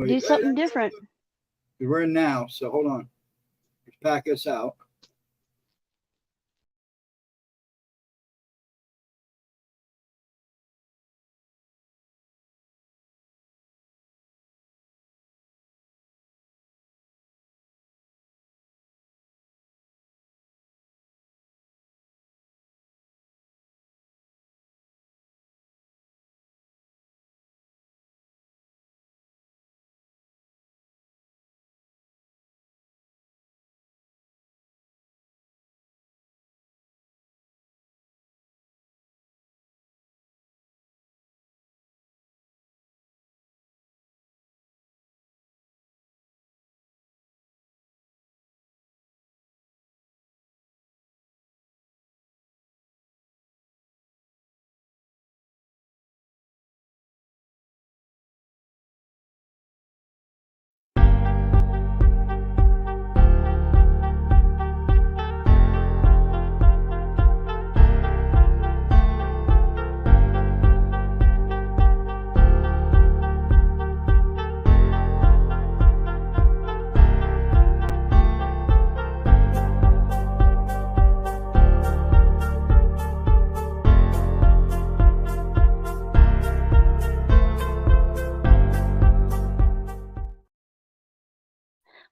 Do something different. We're in now, so hold on. Let's pack us out.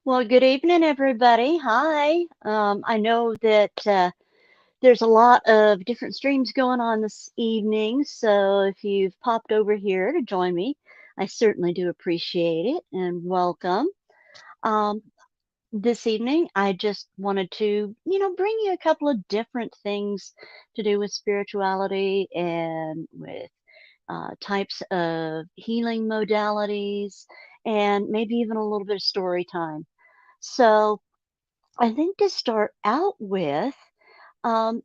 Well, good evening, everybody. Hi. I know that there's a lot of different streams going on this evening, so if you've popped over here to join me, I certainly do appreciate it and welcome. Um, this evening, I just wanted to, bring you a couple of different things to do with spirituality and with types of healing modalities and maybe even a little bit of story time. So, I think to start out with, one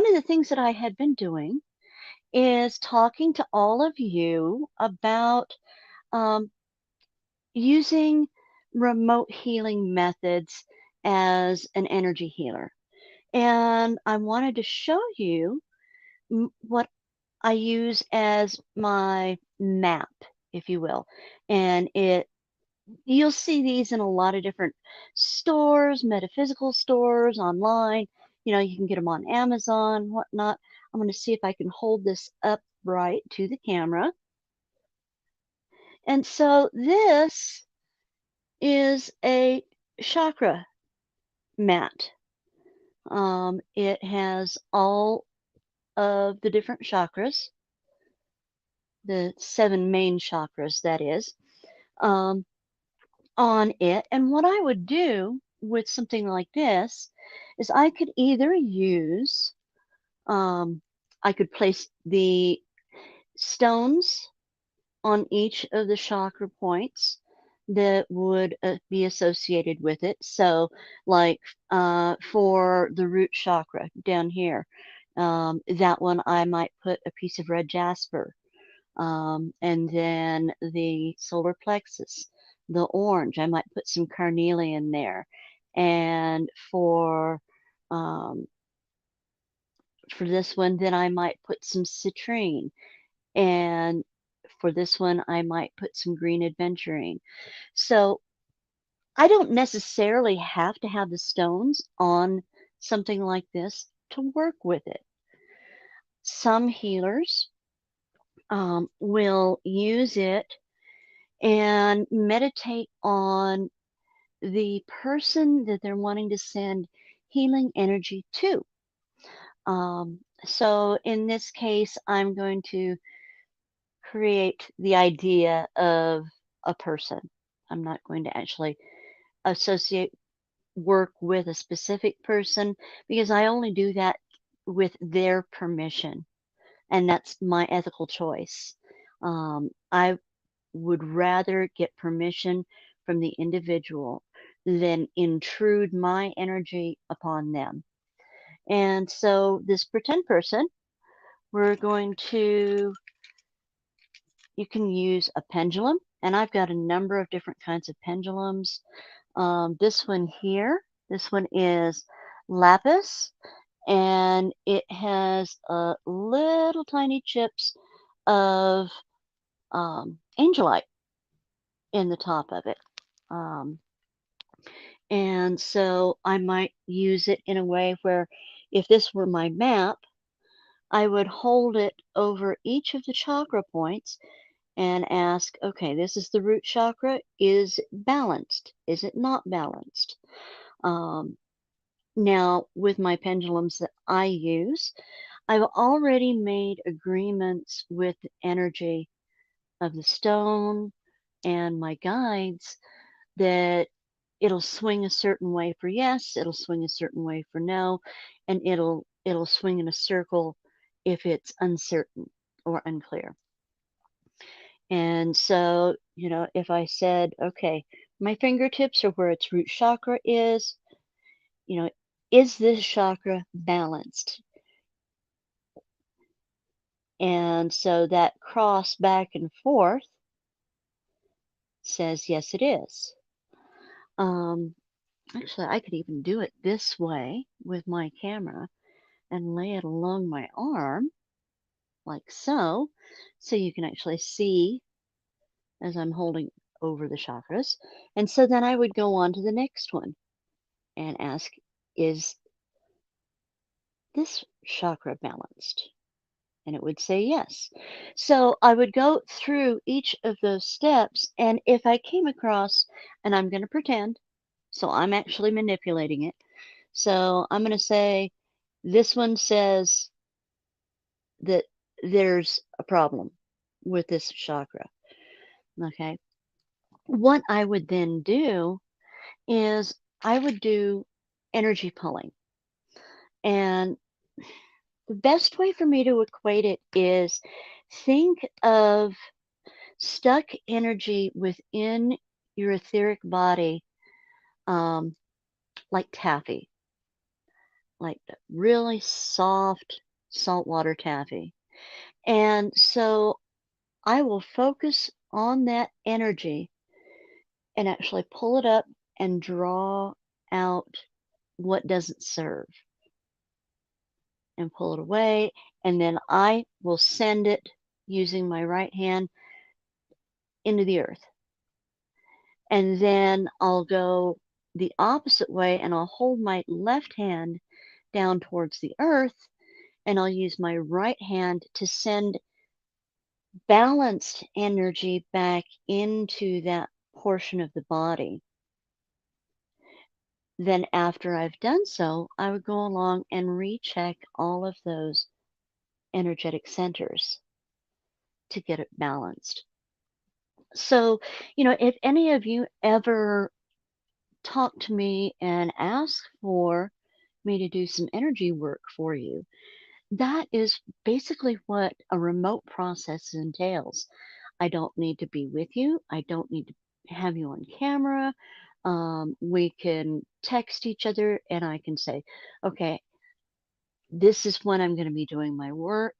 of the things that I had been doing is talking to all of you about um, using remote healing methods as an energy healer. And I wanted to show you what I use as my map, if you will. And you'll see these in a lot of different stores, metaphysical stores, online. You can get them on Amazon, whatnot. I'm going to see if I can hold this up right to the camera. And so this is a chakra mat. It has all of the different chakras, the 7 main chakras, that is. On it. And what I would do with something like this is I could either use, I could place the stones on each of the chakra points that would be associated with it. So, like for the root chakra down here, that one I might put a piece of red jasper. And then the solar plexus, the orange, I might put some carnelian there. And um, for this one, then I might put some citrine. And for this one, I might put some green adventurine. So I don't necessarily have to have the stones on something like this to work with it. Some healers will use it and meditate on the person that they're wanting to send healing energy to. So in this case, I'm going to create the idea of a person. I'm not going to actually associate work with a specific person because I only do that with their permission, and that's my ethical choice. I would rather get permission from the individual than intrude my energy upon them. And so this pretend person, we're going to, you can use a pendulum, and I've got a number of different kinds of pendulums. This one here, this one is lapis, and it has little tiny chips of angelite. in the top of it. Um, and so I might use it in a way where if this were my map, I would hold it over each of the chakra points and ask, okay, this is the root chakra. Is it balanced? Is it not balanced? Um, Now, with my pendulums that I use, I've already made agreements with the energy of the stone and my guides that it'll swing a certain way for yes, it'll swing a certain way for no, and it'll swing in a circle if it's uncertain or unclear. And so, if I said, okay, my fingertips are where its root chakra you know, is this chakra balanced? And so that cross back and forth says, yes, it is. Actually, I could even do it this way with my camera and lay it along my arm, like so. So you can actually see as I'm holding over the chakras. And so then I would go on to the next one and ask, is this chakra balanced? And it would say yes. So I would go through each of those steps. And if I came across, and I'm going to pretend, so I'm actually manipulating it. So I'm going to say, this one says that there's a problem with this chakra. Okay. What I would then do is I would do energy pulling. And the best way for me to equate it is think of stuck energy within your etheric body, um, like taffy, like really soft saltwater taffy. And so I will focus on that energy and actually pull it up and draw out what doesn't serve and pull it away. And then I will send it using my right hand into the earth. And then I'll go the opposite way and I'll hold my left hand down towards the earth and I'll use my right hand to send balanced energy back into that portion of the body. Then, after I've done so, I would go along and recheck all of those energetic centers to get it balanced. So, if any of you ever talk to me and ask for me to do some energy work for you, that is basically what a remote process entails. I don't need to be with you. I don't need to have you on camera. We can text each other and I can say, okay, this is when I'm going to be doing my work.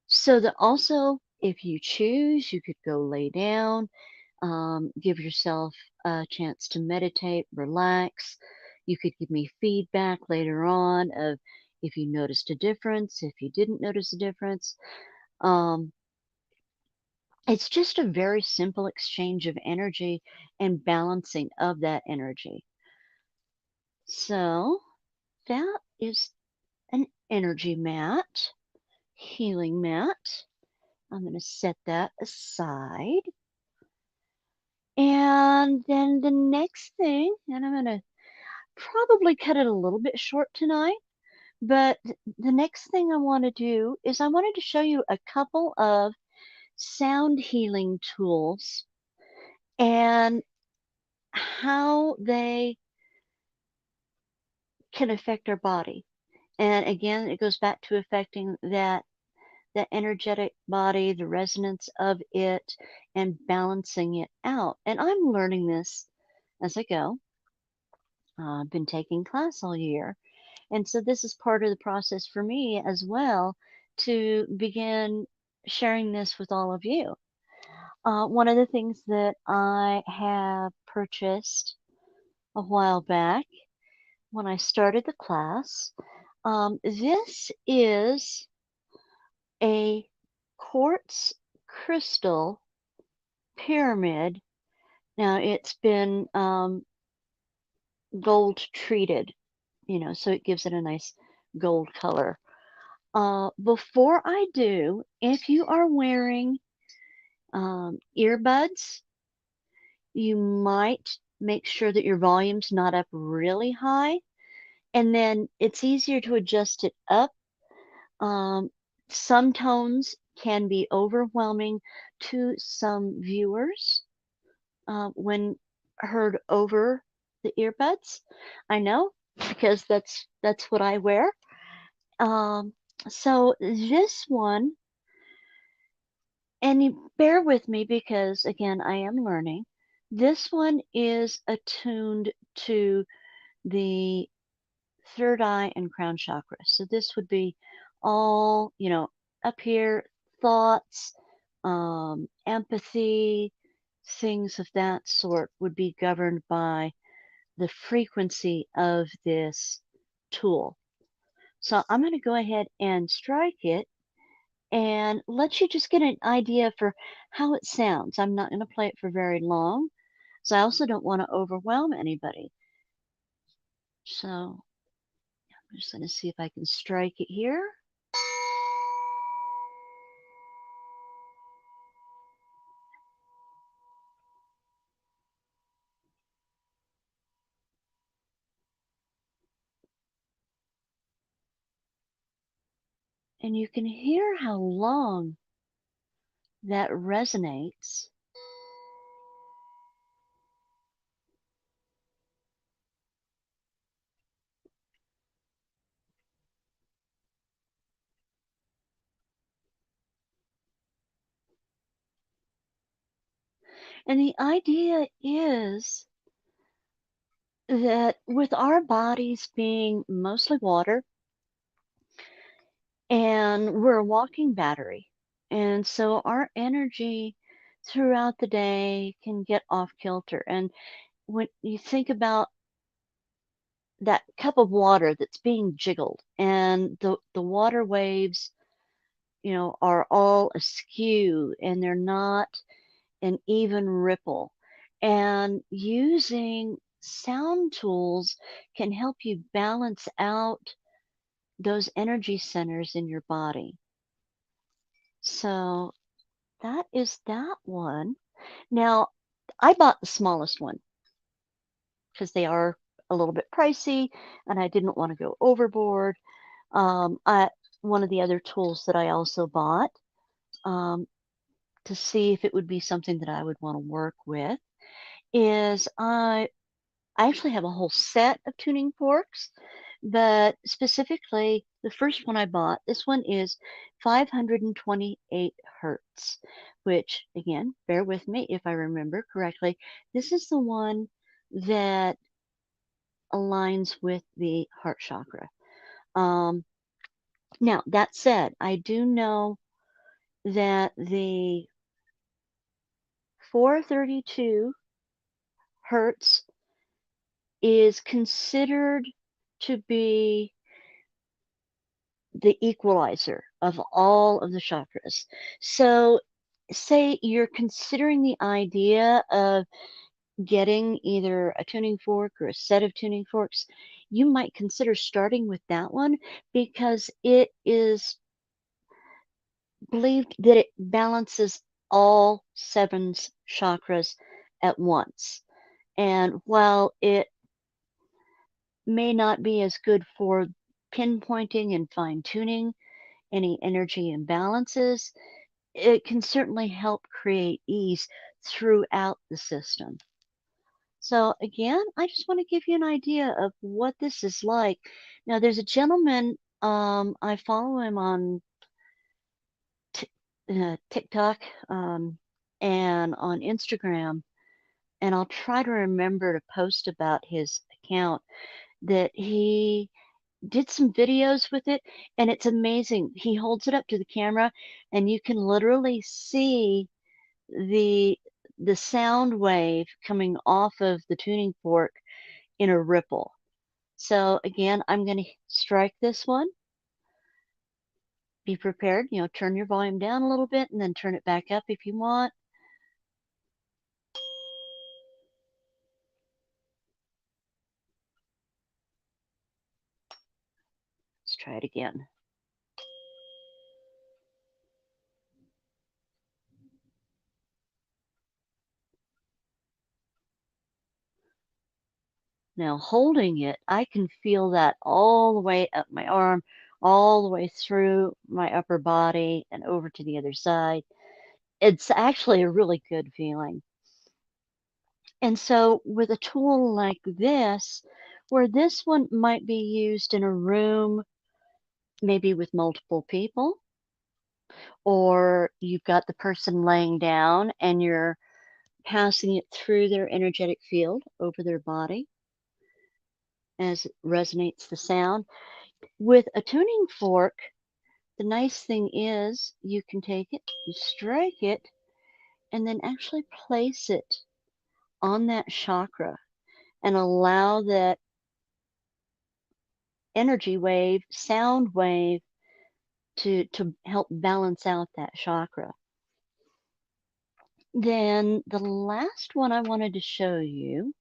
So that also, if you choose, you could go lay down, give yourself a chance to meditate, relax. You could give me feedback later on of if you noticed a difference, if you didn't notice a difference. Um, it's just a very simple exchange of energy and balancing of that energy. So that is an energy mat, healing mat. I'm going to set that aside. And then the next thing, and I'm going to probably cut it a little bit short tonight, but the next thing I want to do is I wanted to show you a couple of sound healing tools and how they can affect our body. And again, it goes back to affecting that energetic body, the resonance of it, and balancing it out. And I'm learning this as I go. I've been taking class all year. And so this is part of the process for me as well to begin sharing this with all of you. One of the things that I have purchased a while back when I started the class, this is a quartz crystal pyramid Now it's been gold treated, so it gives it a nice gold color. Before I do, if you are wearing earbuds, you might make sure that your volume's not up really high, and then it's easier to adjust it up. Some tones can be overwhelming to some viewers when heard over the earbuds. I know because that's what I wear. Um, so this one, and you bear with me because again I am learning. This one is attuned to the third eye and crown chakra. So this would be all, up here, thoughts, empathy, things of that sort would be governed by the frequency of this tool. So I'm going to go ahead and strike it and let you just get an idea for how it sounds. I'm not going to play it for very long, so I also don't want to overwhelm anybody. So I'm just going to see if I can strike it here. And you can hear how long that resonates. And the idea is that with our bodies being mostly water, and we're a walking battery, and so our energy throughout the day can get off kilter. And when you think about that cup of water that's being jiggled and the water waves, are all askew and they're not an even ripple. And using sound tools can help you balance out those energy centers in your body. So that is that one. Now, I bought the smallest one because they are a little bit pricey and I didn't want to go overboard. One of the other tools that I also bought um, to see if it would be something that I would want to work with is I actually have a whole set of tuning forks, but specifically the first one I bought, this one is 528 hertz, which again, bear with me if I remember correctly. This is the one that aligns with the heart chakra. Um, Now, that said, I do know that the 432 hertz is considered to be the equalizer of all of the chakras. So, say you're considering the idea of getting either a tuning fork or a set of tuning forks, you might consider starting with that one because it is believed that it balances all seven chakras at once. And while it may not be as good for pinpointing and fine tuning any energy imbalances, it can certainly help create ease throughout the system. So, again, I just want to give you an idea of what this is like. Now, there's a gentleman, I follow him on TikTok and on Instagram, and I'll try to remember to post about his account that he did some videos with it, and it's amazing. He holds it up to the camera, and you can literally see the the sound wave coming off of the tuning fork in a ripple. So again, I'm going to strike this one. Be prepared, turn your volume down a little bit and then turn it back up if you want. try it again. Now holding it, I can feel that all the way up my arm, all the way through my upper body and over to the other side. It's actually a really good feeling. And so with a tool like this, where this one might be used in a room, maybe with multiple people, or you've got the person laying down and you're passing it through their energetic field over their body as it resonates the sound. With a tuning fork, the nice thing is you can take it, you strike it, and then actually place it on that chakra and allow that energy wave, sound wave to help balance out that chakra. Then the last one I wanted to show you,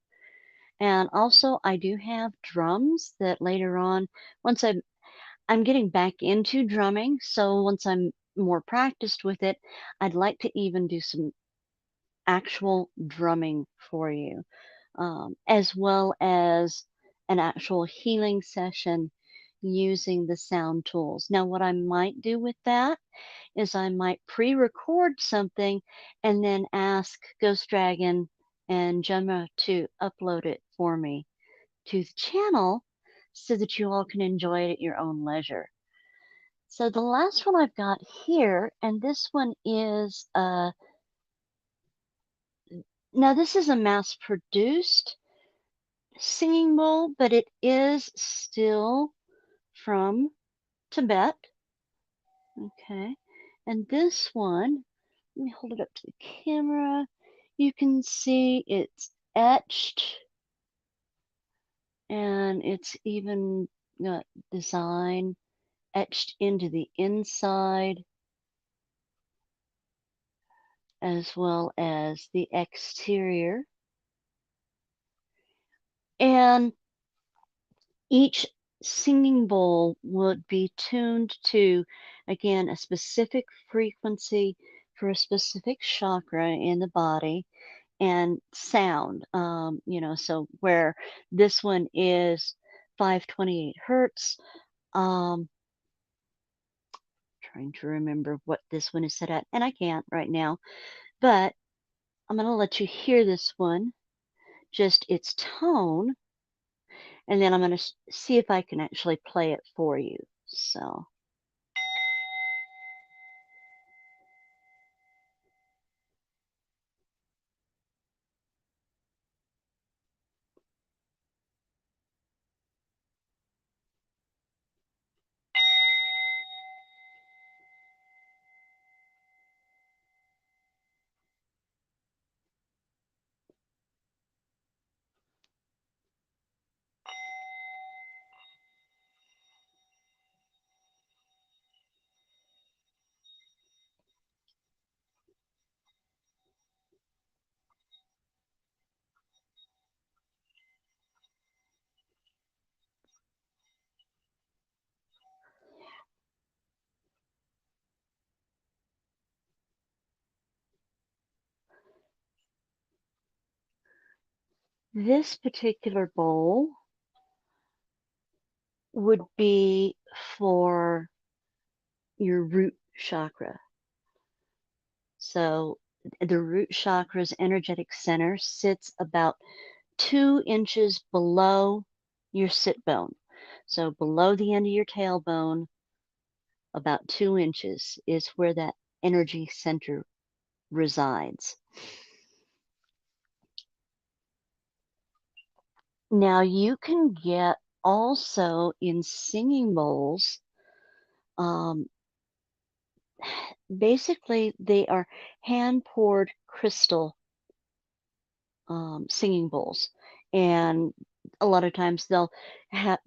and also I do have drums that later on, once I'm getting back into drumming, so once I'm more practiced with it, I'd like to even do some actual drumming for you, as well as an actual healing session using the sound tools. Now, what I might do with that is I might pre-record something and then ask Ghost Dragon and Gemma to upload it for me to the channel so that you all can enjoy it at your own leisure. So the last one I've got here, and this one is, now this is a mass-produced singing bowl, but it is still from Tibet. Okay. And this one, let me hold it up to the camera. You can see it's etched and it's even got design etched into the inside as well as the exterior. And each singing bowl would be tuned to, again, a specific frequency for a specific chakra in the body and sound. So where this one is 528 hertz, trying to remember what this one is set at, and I can't right now, but I'm going to let you hear this one, just its tone, and then I'm going to see if I can actually play it for you. So. This particular bowl would be for your root chakra. So the root chakra's energetic center sits about 2 inches below your sit bone. So below the end of your tailbone, about 2 inches is where that energy center resides. Now you can get also in singing bowls, basically they are hand poured crystal singing bowls, and a lot of times they'll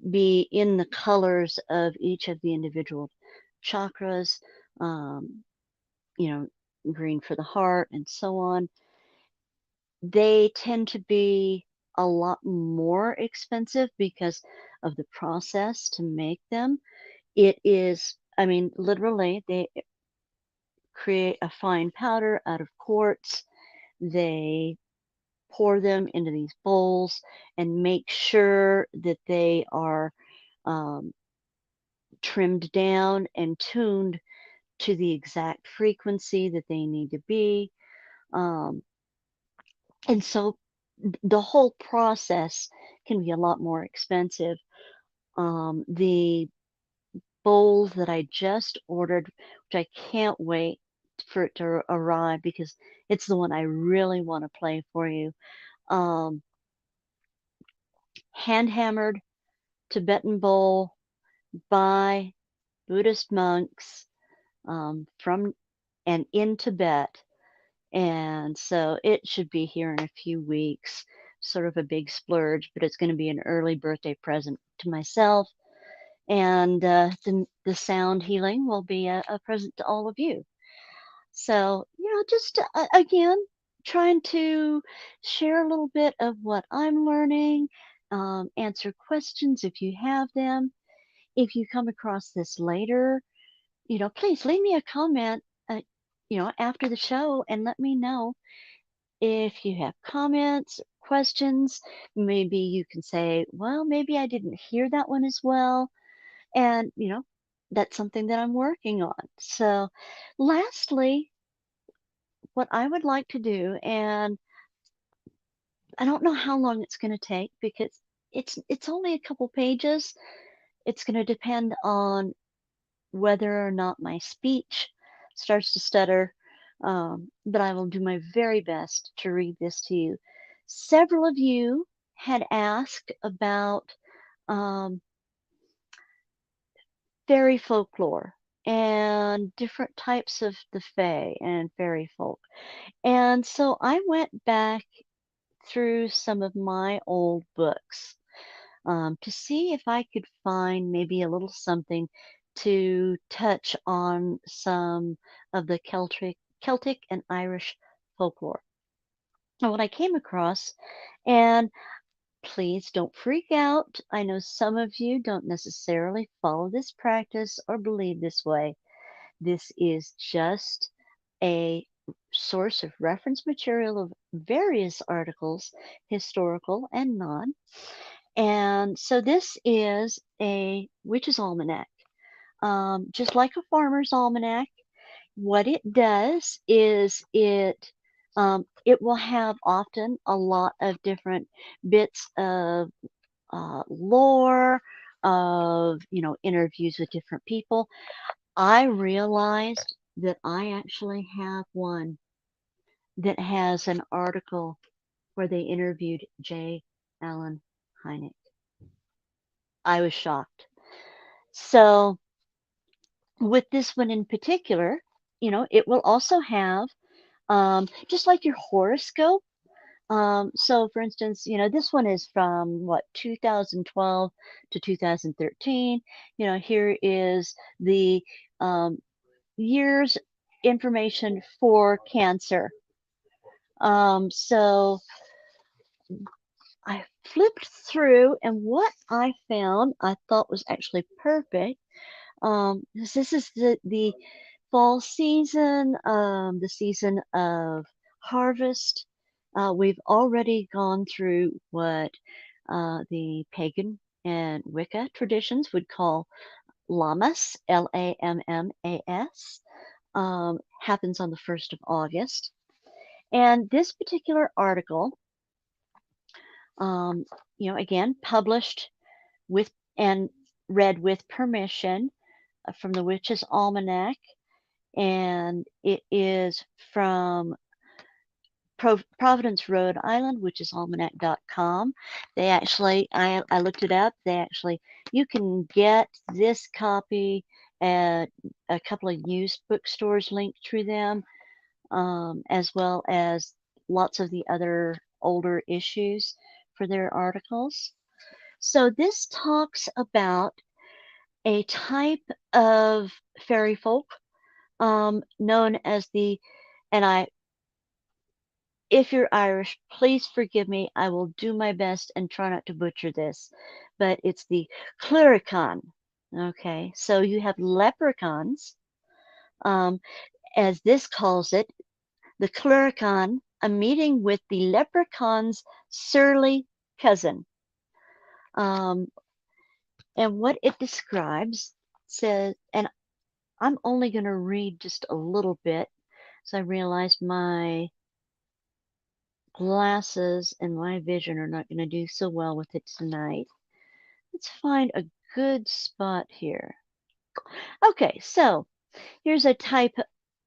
be in the colors of each of the individual chakras, um, green for the heart and so on. They tend to be a lot more expensive because of the process to make them. It is, I mean, literally, they create a fine powder out of quartz. They pour them into these bowls and make sure that they are um, trimmed down and tuned to the exact frequency that they need to be. Um, and so the whole process can be a lot more expensive. The bowl that I just ordered, which I can't wait for it to arrive because it's the one I really want to play for you. Um, Hand hammered Tibetan bowl by Buddhist monks from and in Tibet. And so it should be here in a few weeks, sort of a big splurge, but it's going to be an early birthday present to myself. And the sound healing will be a present to all of you. So, just again, trying to share a little bit of what I'm learning, answer questions if you have them. If you come across this later, please leave me a comment, after the show and let me know if you have comments, questions. Maybe you can say, well, maybe I didn't hear that one as well. And, that's something that I'm working on. So, lastly, what I would like to do, and I don't know how long it's going to take because it's only a couple pages. It's going to depend on whether or not my speech starts to stutter, but I will do my very best to read this to you. Several of you had asked about um, fairy folklore and different types of the fae and fairy folk. And so I went back through some of my old books to see if I could find maybe a little something to touch on some of the Celtic and Irish folklore. And what I came across, and please don't freak out. I know some of you don't necessarily follow this practice or believe this way. This is just a source of reference material of various articles, historical and non. And so this is a witch's almanac. Just like a farmer's almanac, what it does is it will have often a lot of different bits of lore, of interviews with different people. I realized that I actually have one that has an article where they interviewed J. Allen Hynek. I was shocked. So with this one in particular, it will also have just like your horoscope. So for instance, this one is from what 2012 to 2013. Here is the um, year's information for Cancer. So I flipped through, and what I found I thought was actually perfect. This is the fall season, the season of harvest. We've already gone through what the pagan and Wicca traditions would call Lammas, Lammas, happens on the 1st of August. And this particular article, um, again, published with and read with permission from the Witch's Almanac, and it is from Providence, Rhode Island, witchesalmanac.com. They actually, I looked it up. They actually, you can get this copy at a couple of used bookstores linked through them, as well as lots of the other older issues for their articles. So this talks about a type of fairy folk known as and if you're Irish, please forgive me. I will do my best and try not to butcher this, but it's the Clurican. Okay, so you have leprechauns, um, as this calls it, the clurichaun, a meeting with the leprechaun's surly cousin. Um, and what it describes says, and I'm only going to read just a little bit, so I realized my glasses and my vision are not going to do so well with it tonight. Let's find a good spot here. Okay, so here's a type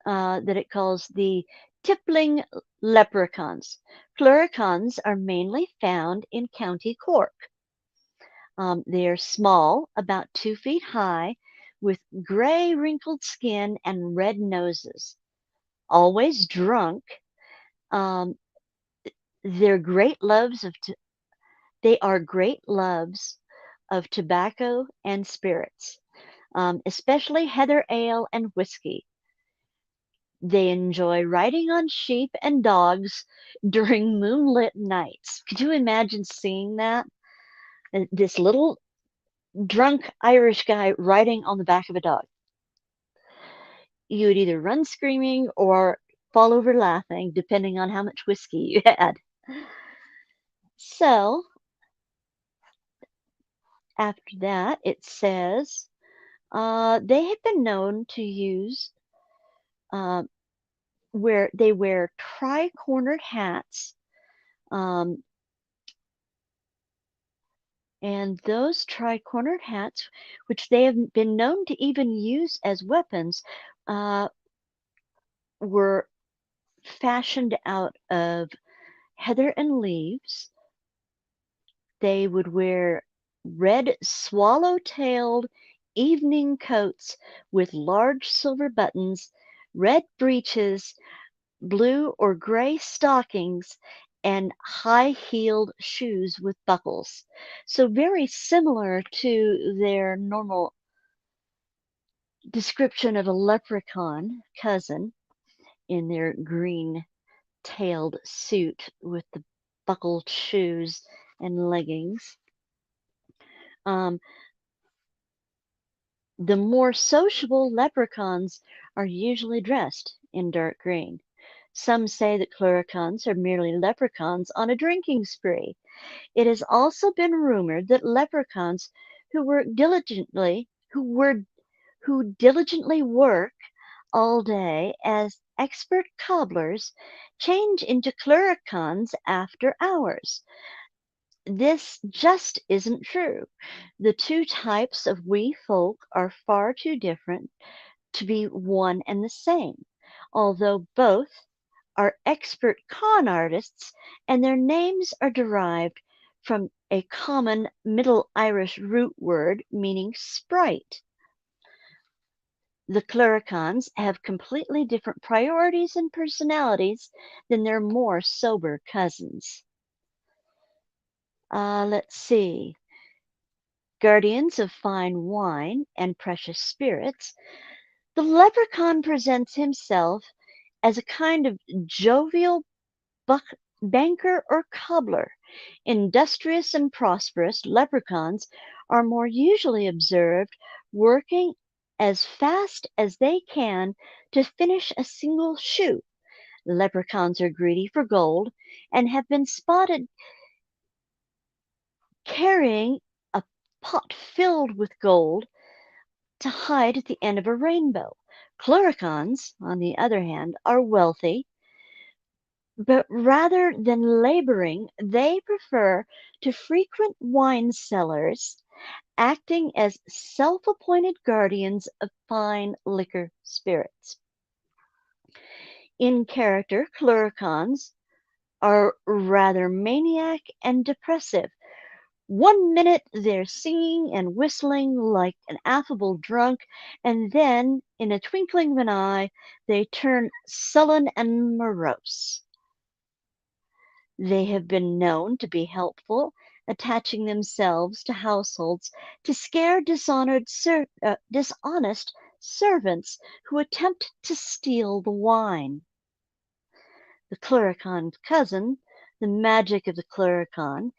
that it calls the tippling leprechauns. Clurichauns are mainly found in County Cork. They are small, about 2 feet high, with gray wrinkled skin and red noses. Always drunk, um, they're great loves of they are great loves of tobacco and spirits, especially heather ale and whiskey. They enjoy riding on sheep and dogs during moonlit nights. Could you imagine seeing that? This little drunk Irish guy riding on the back of a dog. You would either run screaming or fall over laughing, depending on how much whiskey you had. So, after that, it says they have been known to use uh, where they wear tri-cornered hats, um, and those tri-cornered hats, which they have been known to even use as weapons, uh, were fashioned out of heather and leaves. They would wear red swallow-tailed evening coats with large silver buttons, red breeches, blue or gray stockings, and high-heeled shoes with buckles. So very similar to their normal description of a leprechaun cousin in their green-tailed suit with the buckled shoes and leggings. Um, The more sociable leprechauns are usually dressed in dark green. Some say that clurichauns are merely leprechauns on a drinking spree. It has also been rumored that leprechauns who diligently work all day as expert cobblers change into clurichauns after hours. This just isn't true. The two types of wee folk are far too different to be one and the same, although both are expert con artists and their names are derived from a common Middle Irish root word meaning sprite. The clurichauns have completely different priorities and personalities than their more sober cousins. Let's see. Guardians of fine wine and precious spirits, the leprechaun presents himself as a kind of jovial banker or cobbler. Industrious and prosperous leprechauns are more usually observed working as fast as they can to finish a single shoe. Leprechauns are greedy for gold and have been spotted carrying a pot filled with gold to hide at the end of a rainbow. Clurichauns, on the other hand, are wealthy, but rather than laboring, they prefer to frequent wine cellars, acting as self-appointed guardians of fine liquor spirits. In character, clurichauns are rather maniac and depressive. One minute they're singing and whistling like an affable drunk, and then, in a twinkling of an eye, they turn sullen and morose. They have been known to be helpful, attaching themselves to households to scare dishonest servants who attempt to steal the wine. The clurichaun cousin, the magic of the clurichaun,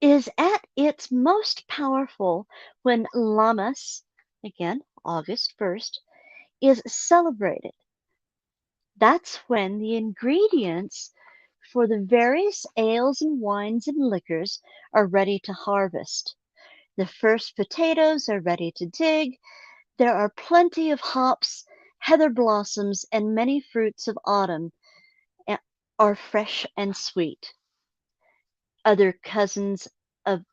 is at its most powerful when Lammas, again, August 1st, is celebrated. That's when the ingredients for the various ales and wines and liquors are ready to harvest. The first potatoes are ready to dig. There are plenty of hops, heather blossoms, and many fruits of autumn are fresh and sweet. Other cousins of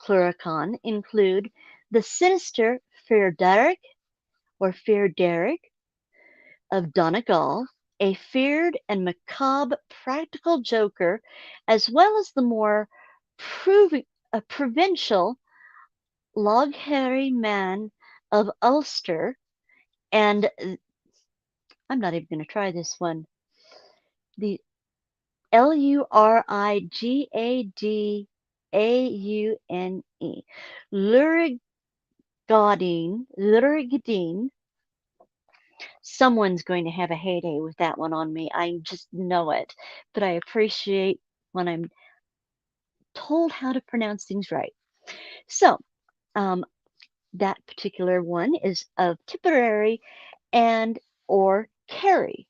Cluricon include the sinister Feardarrig or Feardarrig of Donegal, a feared and macabre practical joker, as well as the more provincial Logherry man of Ulster, and I'm not even going to try this one. The Lurigadaune, Lurigadine. Someone's going to have a heyday with that one on me. I just know it. But I appreciate when I'm told how to pronounce things right. So, um, that particular one is of Tipperary and or Kerry.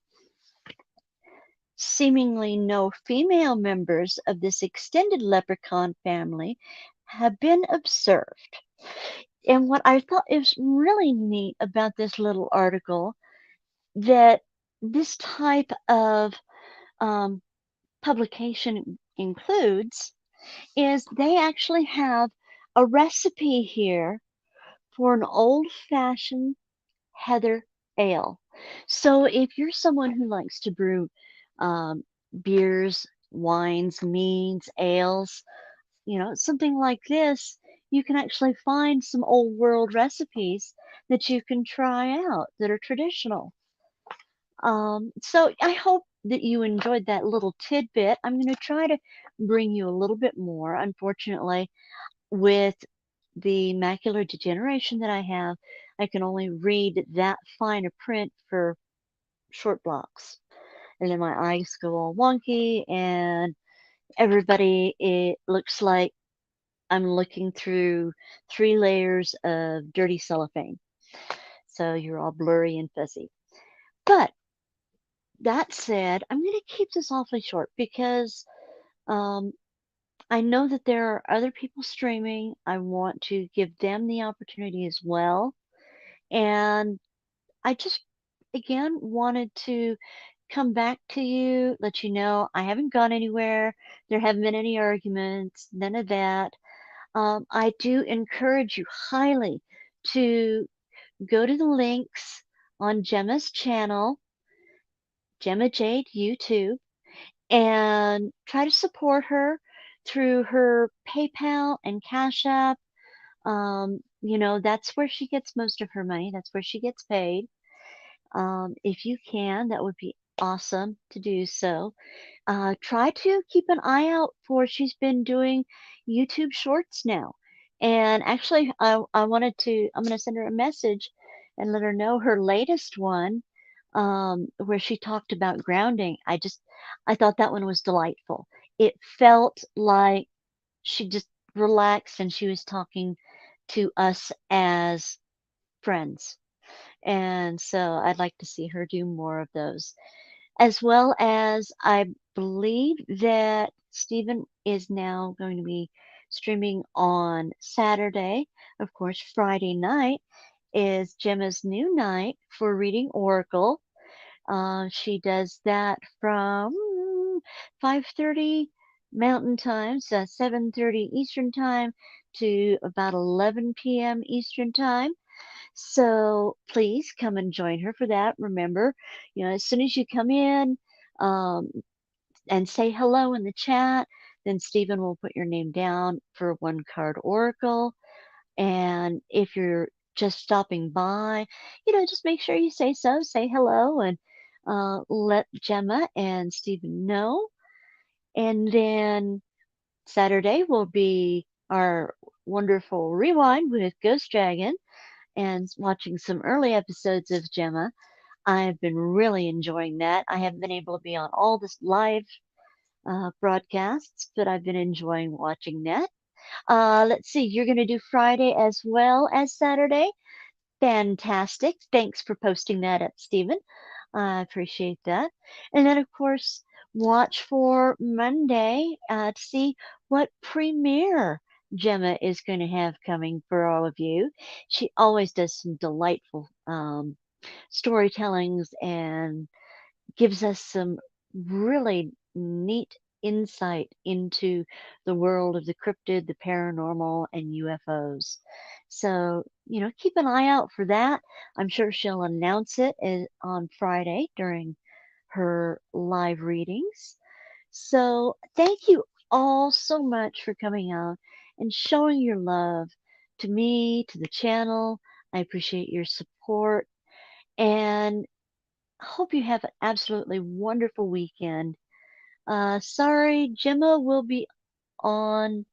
Seemingly no female members of this extended leprechaun family have been observed. And what I thought is really neat about this little article that this type of um, publication includes is they actually have a recipe here for an old-fashioned heather ale. So if you're someone who likes to brew um, beers, wines, meads, ales, something like this, you can actually find some old world recipes that you can try out that are traditional. So I hope that you enjoyed that little tidbit. I'm going to try to bring you a little bit more. Unfortunately, with the macular degeneration that I have, I can only read that fine a print for short blocks. And then my eyes go all wonky, and everybody, it looks like I'm looking through 3 layers of dirty cellophane. So you're all blurry and fuzzy. But that said, I'm going to keep this awfully short because um, I know that there are other people streaming. I want to give them the opportunity as well. And I just, again, wanted to come back to you, let you know I haven't gone anywhere. There haven't been any arguments, none of that. I do encourage you highly to go to the links on Gemma's channel, Gemma Jade YouTube, and try to support her through her PayPal and Cash App. That's where she gets most of her money. That's where she gets paid. If you can, that would be awesome to do so. Try to keep an eye out for she's been doing YouTube shorts now. And actually, I'm going to send her a message and let her know her latest one, where she talked about grounding. I thought that one was delightful. It felt like she just relaxed and she was talking to us as friends. And so I'd like to see her do more of those. As well as I believe that Stephen is now going to be streaming on Saturday. Of course, Friday night is Gemma's new night for reading Oracle. She does that from 5:30 Mountain Time, so 7:30 Eastern Time to about 11 p.m. Eastern Time. So please come and join her for that. Remember, as soon as you come in um, and say hello in the chat, then Stephen will put your name down for one card oracle. And if you're just stopping by, just make sure you say so, say hello, and let Gemma and Stephen know. And then Saturday will be our wonderful rewind with Ghost Dragon and watching some early episodes of Gemma. I've been really enjoying that. I haven't been able to be on all this live broadcasts, but I've been enjoying watching that. Let's see, you're going to do Friday as well as Saturday. Fantastic. Thanks for posting that up, Stephen. I appreciate that. And then, of course, watch for Monday to see what premiere Gemma is going to have coming for all of you. She always does some delightful storytellings and gives us some really neat insight into the world of the cryptid, the paranormal, and UFOs. So, keep an eye out for that. I'm sure she'll announce it on Friday during her live readings. So, thank you all so much for coming out and showing your love to me, to the channel. I appreciate your support. And hope you have an absolutely wonderful weekend. Sorry, Gemma will be on.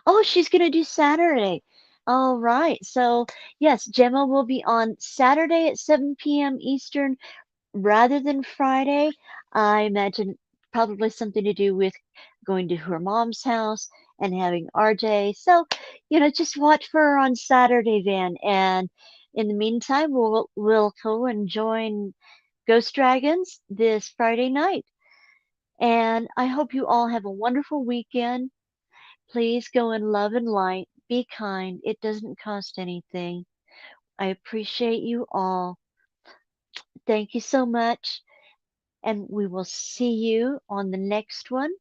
Oh, she's going to do Saturday. All right. So, yes, Gemma will be on Saturday at 7 p.m. Eastern rather than Friday. I imagine probably something to do with going to her mom's house and having RJ. So, just watch for her on Saturday then. And in the meantime, we'll go and join Ghost Dragons this Friday night. And I hope you all have a wonderful weekend. Please go in love and light. Be kind. It doesn't cost anything. I appreciate you all. Thank you so much. And we will see you on the next one.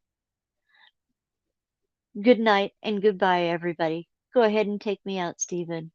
Good night and goodbye, everybody. Go ahead and take me out, Stephen.